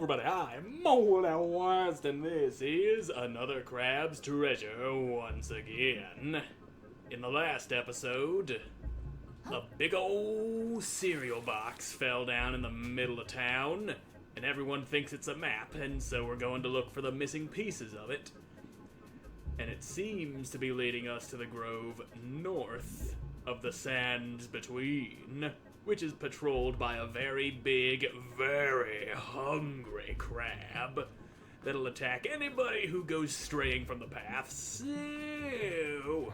everybody, I'm Moldy, and this is another Crab's Treasure once again. In the last episode, a big old cereal box fell down in the middle of town, and everyone thinks it's a map, and so we're going to look for the missing pieces of it. And it seems to be leading us to the grove north of the sands between, which is patrolled by a very big, very hungry crab that'll attack anybody who goes straying from the path. So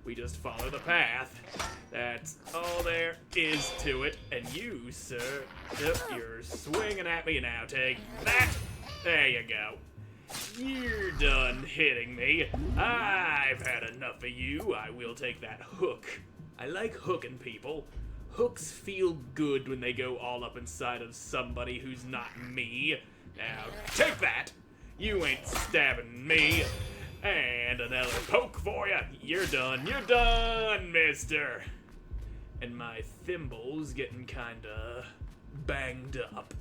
we just follow the path. That's all there is to it. And you, sir, you're swinging at me now. Take that. There you go. You're done hitting me. I've had enough of you. I will take that hook. I like hooking people. Hooks feel good when they go all up inside of somebody who's not me. Now, take that! You ain't stabbing me. And another poke for you. You're done, mister. And my thimble's getting kinda banged up.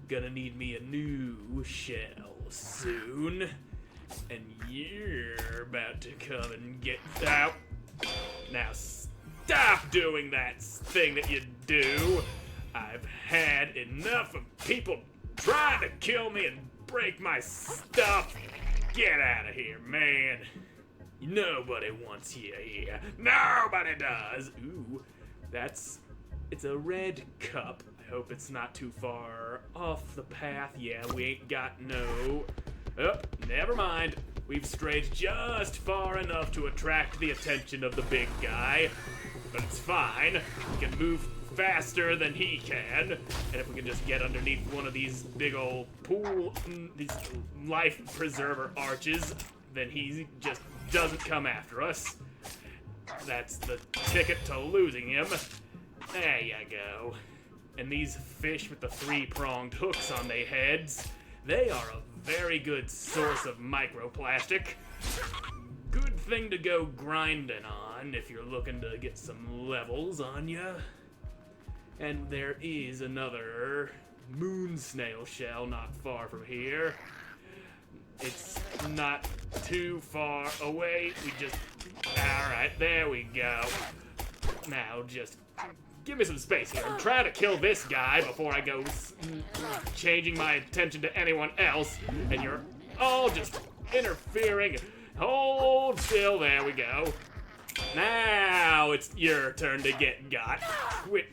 Gonna need me a new shell soon. And you're about to come and get out. Now, stop doing that thing that you do. I've had enough of people trying to kill me and break my stuff. Get out of here, man. Nobody wants you here. Nobody does. Ooh, it's a red cup. I hope it's not too far off the path. Yeah, we ain't got no... Oh, never mind. We've strayed just far enough to attract the attention of the big guy. But it's fine. We can move faster than he can. And if we can just get underneath one of these big old these life preserver arches, then he just doesn't come after us. That's the ticket to losing him. There you go. And these fish with the three-pronged hooks on their heads, they are a very good source of microplastic. Good thing to go grinding on if you're looking to get some levels on ya. And there is another moon snail shell not far from here. It's not too far away. Alright, there we go. Now just give me some space here. I'm trying to kill this guy before I go changing my attention to anyone else, and you're all just interfering. Hold still, there we go. Now it's your turn to get got. Quit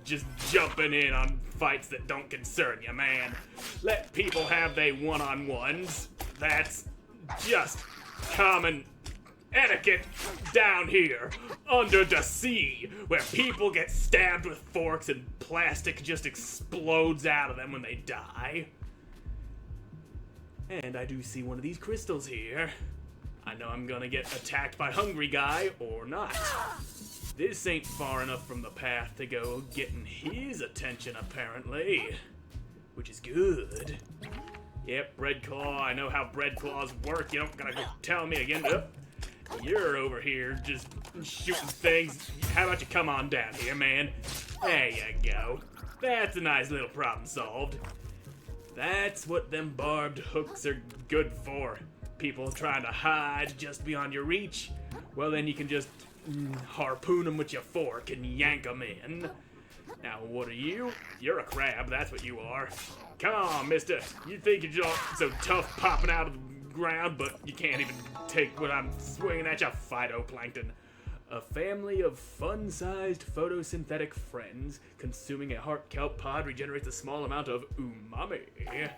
just jumping in on fights that don't concern you, man. Let people have they one-on-ones. That's just common etiquette down here under the sea, where people get stabbed with forks and plastic just explodes out of them when they die. And I do see one of these crystals here. I know I'm gonna get attacked by hungry guy or not. This ain't far enough from the path to go getting his attention apparently, which is good. Yep, Red Claw, I know how Red Claws work. You don't gotta go tell me again. You're over here just shooting things. How about you come on down here, man? There you go. That's a nice little problem solved. That's what them barbed hooks are good for. People trying to hide just beyond your reach. Well, then you can just harpoon them with your fork and yank them in. Now, what are you? You're a crab, that's what you are. Come on, mister. You think you're so tough popping out of the ground, but you can't even take what I'm swinging at you, phytoplankton. A family of fun-sized photosynthetic friends consuming a heart kelp pod regenerates a small amount of umami.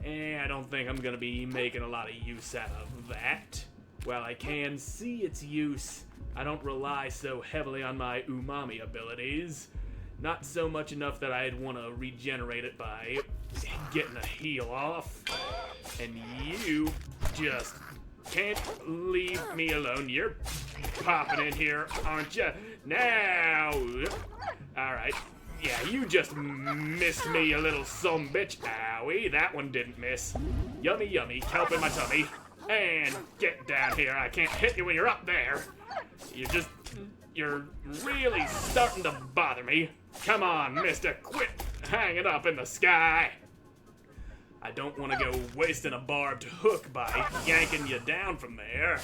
I don't think I'm gonna be making a lot of use out of that. While I can see its use, I don't rely so heavily on my umami abilities. Not so much enough that I'd want to regenerate it by getting a heal off. And you just can't leave me alone. You're popping in here, aren't you? Now! Alright. Yeah, you just missed me, you little sumbitch. Owie, that one didn't miss. Yummy, yummy, kelp in my tummy. And get down here. I can't hit you when you're up there. You're really starting to bother me. Come on, mister, quit hanging up in the sky. I don't want to go wasting a barbed hook by yanking you down from there,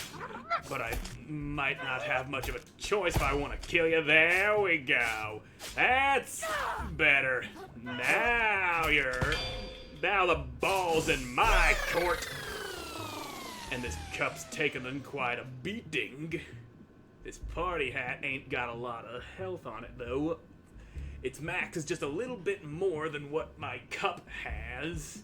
but I might not have much of a choice if I want to kill you. There we go. That's better. Now the ball's in my court. And this cup's taken in quite a beating. This party hat ain't got a lot of health on it, though. Its max is just a little bit more than what my cup has.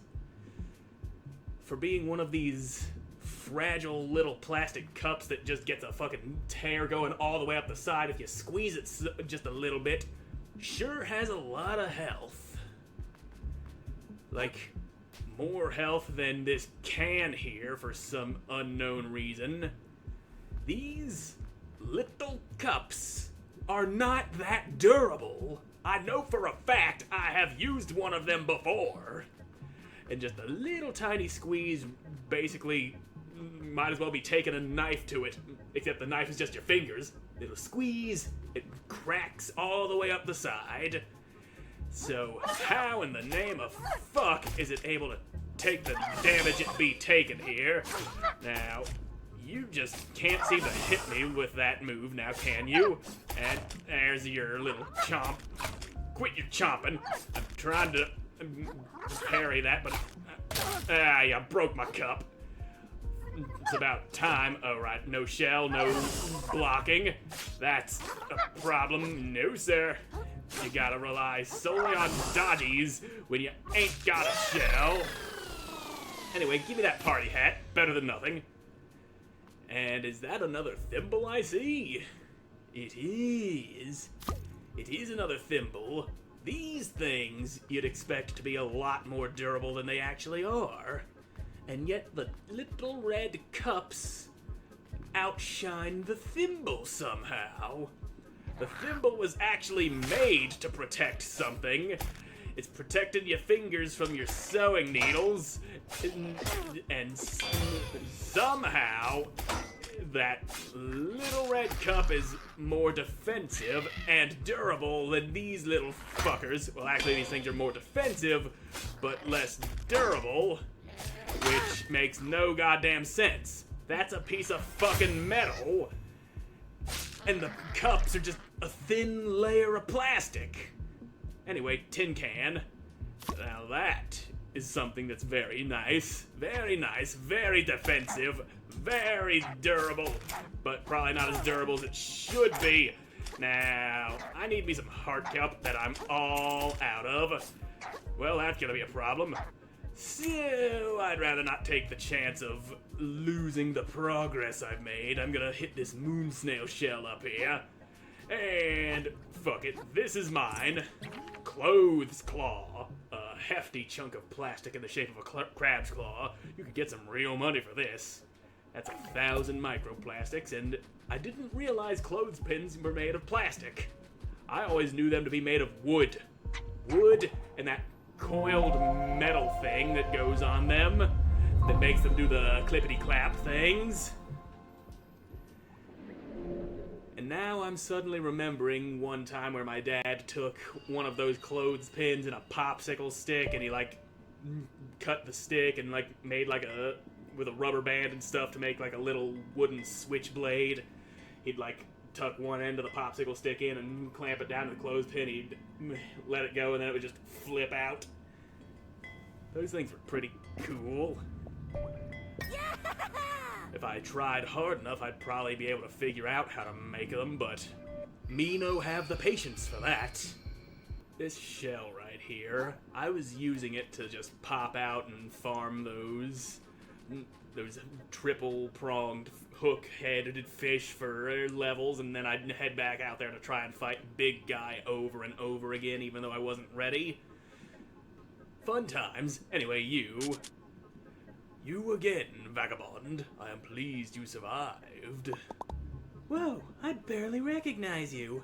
For being one of these fragile little plastic cups that just gets a fucking tear going all the way up the side if you squeeze it just a little bit, sure has a lot of health. Like, more health than this can here for some unknown reason. These little cups are not that durable. I know for a fact I have used one of them before. And just a little tiny squeeze basically might as well be taking a knife to it, except the knife is just your fingers. Little squeeze, it cracks all the way up the side. So how in the name of fuck is it able to take the damage it be taken here? Now, you just can't seem to hit me with that move now, can you? And there's your little chomp. Quit your chomping. I'm trying to parry that, but you broke my cup. It's about time. All right, no shell, no blocking. That's a problem. No, sir. You gotta rely solely on dodgies when you ain't got a shell. Anyway, give me that party hat. Better than nothing. And is that another thimble I see? It is. It is another thimble. These things you'd expect to be a lot more durable than they actually are. And yet the little red cups outshine the thimble somehow. The thimble was actually made to protect something. It's protecting your fingers from your sewing needles. And somehow that little red cup is more defensive and durable than these little fuckers. Well, actually, these things are more defensive, but less durable, which makes no goddamn sense. That's a piece of fucking metal, and the cups are just a thin layer of plastic. Anyway, tin can. Now that is something that's very nice, very defensive, very durable, but probably not as durable as it should be. Now, I need me some hard cup that I'm all out of. Well, that's gonna be a problem. So, I'd rather not take the chance of losing the progress I've made. I'm gonna hit this moon snail shell up here. And, fuck it, this is mine. Clothes claw. A hefty chunk of plastic in the shape of a crab's claw. You could get some real money for this. That's 1,000 microplastics, and I didn't realize clothespins were made of plastic. I always knew them to be made of wood. Wood and that coiled metal thing that goes on them that makes them do the clippity-clap things. And now I'm suddenly remembering one time where my dad took one of those clothespins and a popsicle stick, and he cut the stick and made with a rubber band and stuff to make a little wooden switchblade. He'd tuck one end of the popsicle stick in and clamp it down to the clothespin. He'd let it go and then it would just flip out. Those things were pretty cool. If I tried hard enough, I'd probably be able to figure out how to make them, but me no have the patience for that. This shell right here, I was using it to just pop out and farm those triple-pronged, hook-headed fish for levels, and then I'd head back out there to try and fight big guy over and over again, even though I wasn't ready. Fun times. Anyway, You again, vagabond. I am pleased you survived. Whoa, I barely recognize you.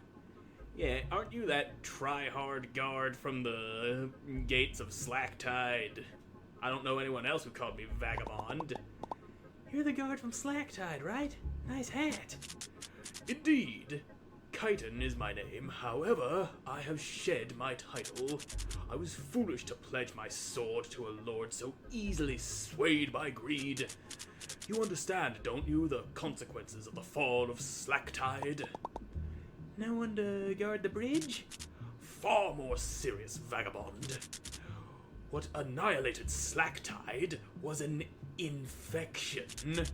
Yeah, aren't you that try-hard guard from the gates of Slacktide? I don't know anyone else who called me vagabond. You're the guard from Slacktide, right? Nice hat. Indeed. Chiton is my name. However, I have shed my title. I was foolish to pledge my sword to a lord so easily swayed by greed. You understand, don't you, the consequences of the fall of Slacktide? No one to guard the bridge? Far more serious, vagabond. What annihilated Slacktide was an infection.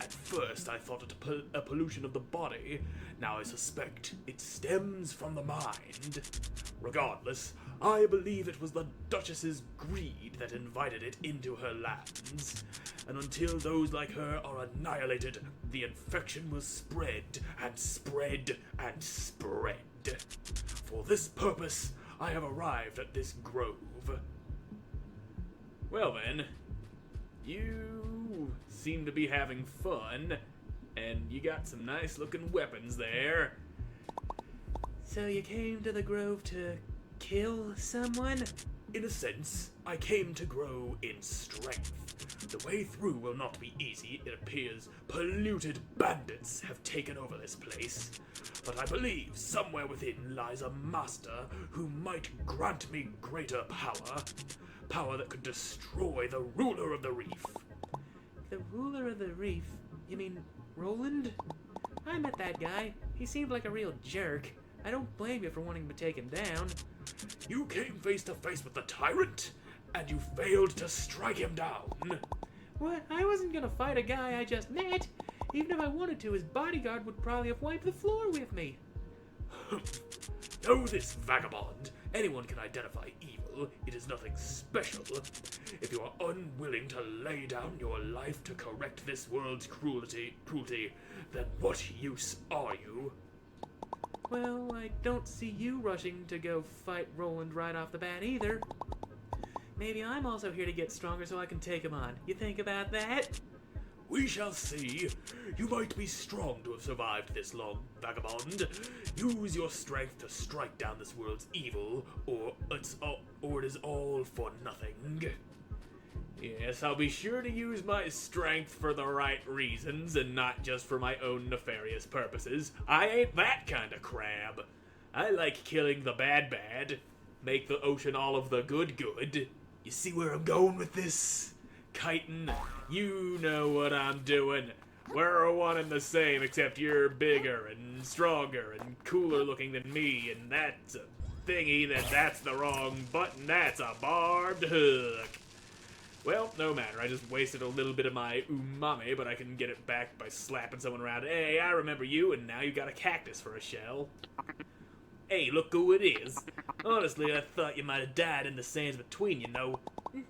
At first I thought it a pollution of the body. Now I suspect it stems from the mind. Regardless, I believe it was the Duchess's greed that invited it into her lands. And until those like her are annihilated, the infection will spread and spread and spread. For this purpose, I have arrived at this grove. Well then, you seem to be having fun, and you got some nice looking weapons there. So you came to the grove to kill someone? In a sense, I came to grow in strength. The way through will not be easy. It appears polluted bandits have taken over this place. But I believe somewhere within lies a master who might grant me greater power. Power that could destroy the ruler of the reef. The ruler of the reef? You mean Roland? I met that guy. He seemed like a real jerk. I don't blame you for wanting to take him down. You came face to face with the tyrant, and you failed to strike him down. What? I wasn't gonna fight a guy I just met. Even if I wanted to, his bodyguard would probably have wiped the floor with me. Know this, vagabond. Anyone can identify evil. It is nothing special. If you are unwilling to lay down your life to correct this world's cruelty, then what use are you? Well, I don't see you rushing to go fight Roland right off the bat either. Maybe I'm also here to get stronger so I can take him on. You think about that? We shall see. You might be strong to have survived this long, vagabond. Use your strength to strike down this world's evil, or it is all for nothing. Yes, I'll be sure to use my strength for the right reasons and not just for my own nefarious purposes. I ain't that kind of crab. I like killing the bad, make the ocean all of the good. You see where I'm going with this? Chiton, you know what I'm doing. We're one and the same, except you're bigger and stronger and cooler looking than me, and that's a thingy, that's the wrong button, that's a barbed hook. Well, no matter, I just wasted a little bit of my umami, but I can get it back by slapping someone around. Hey, I remember you, and now you got a cactus for a shell. Hey, look who it is. Honestly, I thought you might have died in the sands between you, know.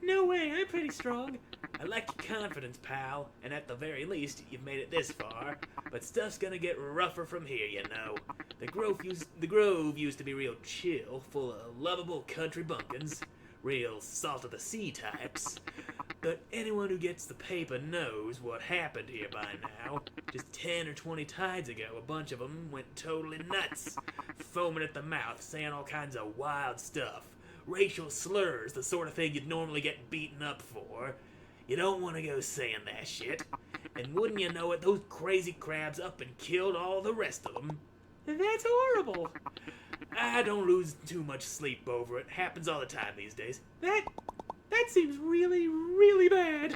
No way, I'm pretty strong. I like your confidence, pal, and at the very least, you've made it this far. But stuff's gonna get rougher from here, you know. The grove used to be real chill, full of lovable country bumpkins. Real salt-of-the-sea types. But anyone who gets the paper knows what happened here by now. Just 10 or 20 tides ago, a bunch of them went totally nuts, foaming at the mouth, saying all kinds of wild stuff. Racial slurs, the sort of thing you'd normally get beaten up for. You don't want to go saying that shit. And wouldn't you know it, those crazy crabs up and killed all the rest of them. That's horrible. I don't lose too much sleep over it. Happens all the time these days. That seems really, really bad.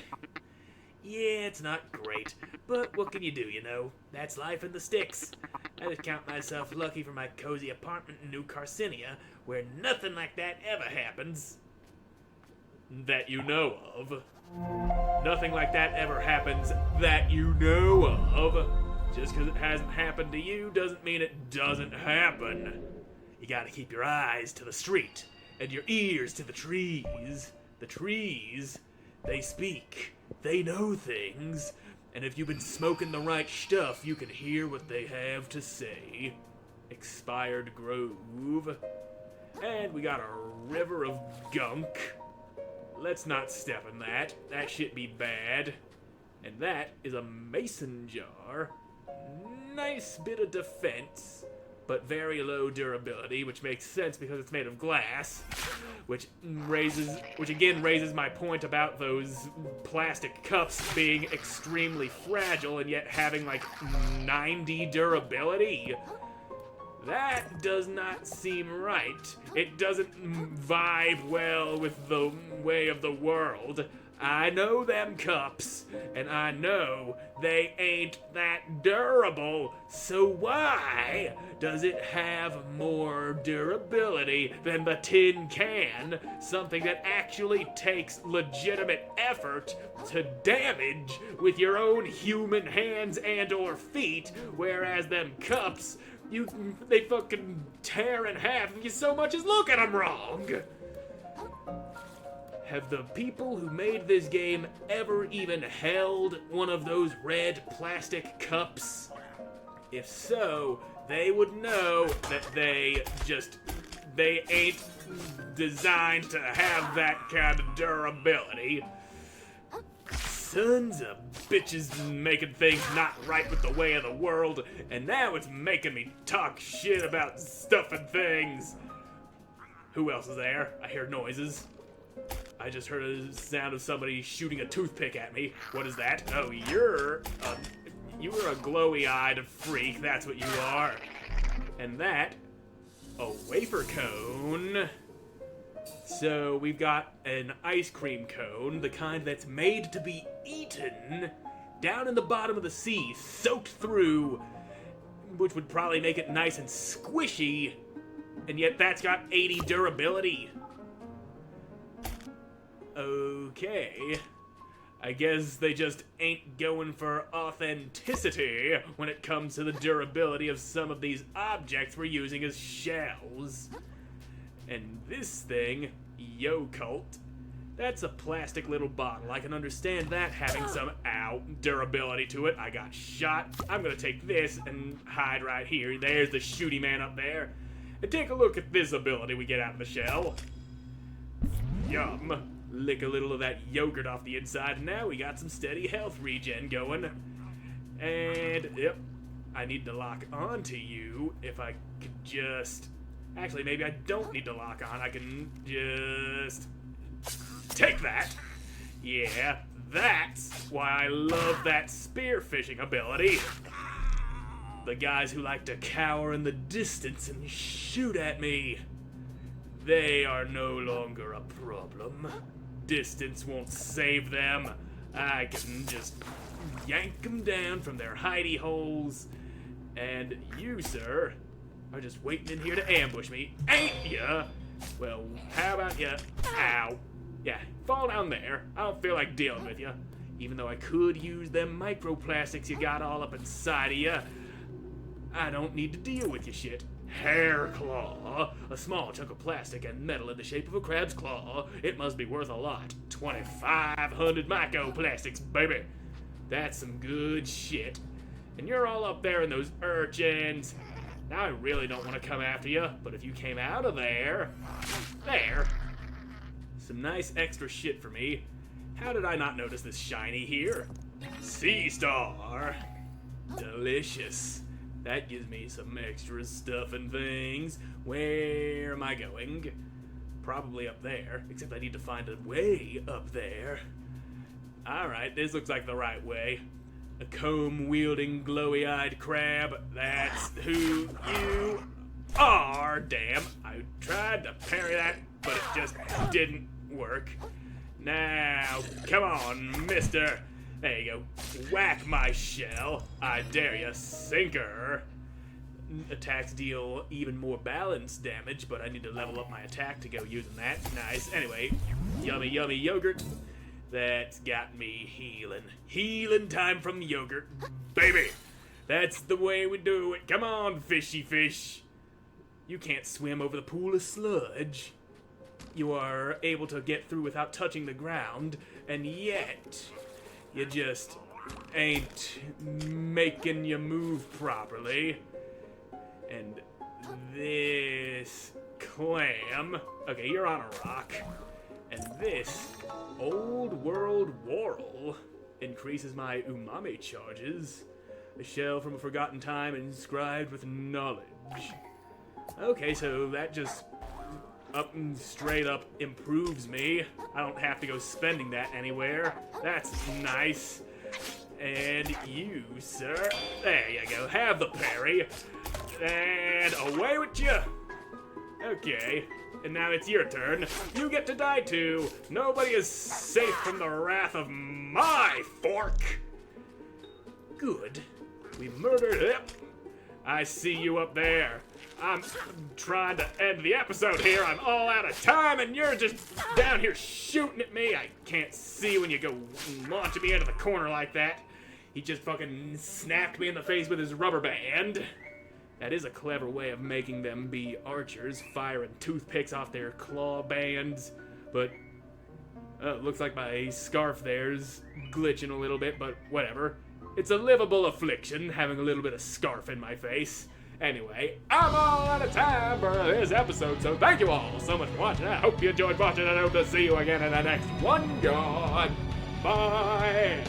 Yeah, it's not great, but what can you do, you know? That's life in the sticks. I just count myself lucky for my cozy apartment in New Carcinia, where nothing like that ever happens. That you know of. Nothing like that ever happens that you know of. Just because it hasn't happened to you doesn't mean it doesn't happen. You gotta keep your eyes to the street, and your ears to the trees. The trees, they speak, they know things, and if you've been smoking the right stuff, you can hear what they have to say. Expired Grove. And we got a river of gunk. Let's not step in that. That shit be bad. And that is a mason jar. Nice bit of defense, but very low durability, which makes sense because it's made of glass, which again raises my point about those plastic cups being extremely fragile and yet having like 90 durability. That does not seem right. It doesn't vibe well with the way of the world. I know them cups, and I know they ain't that durable, so why does it have more durability than the tin can, something that actually takes legitimate effort to damage with your own human hands and or feet, whereas them cups, they fucking tear in half if you so much as look at them wrong? Have the people who made this game ever even held one of those red plastic cups? If so, they would know that they ain't designed to have that kind of durability. Sons of bitches making things not right with the way of the world, and now it's making me talk shit about stuff and things. Who else is there? I hear noises. I just heard a sound of somebody shooting a toothpick at me. What is that? Oh, you're a glowy-eyed freak. That's what you are. And that, a wafer cone. So we've got an ice cream cone, the kind that's made to be eaten, down in the bottom of the sea, soaked through, which would probably make it nice and squishy, and yet that's got 80 durability. Okay. I guess they just ain't going for authenticity when it comes to the durability of some of these objects we're using as shells. And this thing, Yo-Cult, that's a plastic little bottle. I can understand that having some, durability to it. I got shot. I'm gonna take this and hide right here. There's the shooty man up there. And take a look at this ability we get out of the shell. Yum. Lick a little of that yogurt off the inside, and now we got some steady health regen going. And, yep, I need to lock onto you if I could just... Actually, maybe I don't need to lock on. I can just... Take that! Yeah, that's why I love that spearfishing ability. The guys who like to cower in the distance and shoot at me, they are no longer a problem. Distance won't save them. I can just yank them down from their hidey holes. And you, sir, are just waiting in here to ambush me, ain't ya? Well, how about ya? Ow. Yeah, fall down there. I don't feel like dealing with ya. Even though I could use them microplastics you got all up inside of ya, I don't need to deal with your shit. Hair claw, a small chunk of plastic and metal in the shape of a crab's claw. It must be worth a lot. 2,500 microplastics, baby. That's some good shit. And you're all up there in those urchins. Now I really don't want to come after you, but if you came out of there, some nice extra shit for me. How did I not notice this shiny here? Sea Star. Delicious. That gives me some extra stuff and things. Where am I going? Probably up there, except I need to find a way up there. Alright, this looks like the right way. A comb-wielding, glowy-eyed crab. That's who you are. Damn, I tried to parry that, but it just didn't work. Now, come on, mister. There you go. Whack my shell. I dare ya, sinker. Attacks deal even more balanced damage, but I need to level up my attack to go using that. Nice. Anyway, yummy, yummy yogurt. That's got me healing. Healing time from yogurt, baby. That's the way we do it. Come on, fishy fish. You can't swim over the pool of sludge. You are able to get through without touching the ground, and yet you just ain't making you move properly. And this clam, okay, you're on a rock. And this old world whorl increases my umami charges. A shell from a forgotten time inscribed with knowledge. Okay, so that just straight up improves me. I don't have to go spending that anywhere. That's nice. And you, sir, there you go. Have the parry. And away with you. Okay, and now it's your turn. You get to die too. Nobody is safe from the wrath of my fork. Good. We murdered him. I see you up there. I'm trying to end the episode here. I'm all out of time, and you're just down here shooting at me. I can't see when you go launching me into the corner like that. He just fucking snapped me in the face with his rubber band. That is a clever way of making them be archers, firing toothpicks off their claw bands. But looks like my scarf there's glitching a little bit, but whatever. It's a livable affliction, having a little bit of scarf in my face. Anyway, I'm all out of time for this episode, so thank you all so much for watching. I hope you enjoyed watching, and I hope to see you again in the next one. God, bye.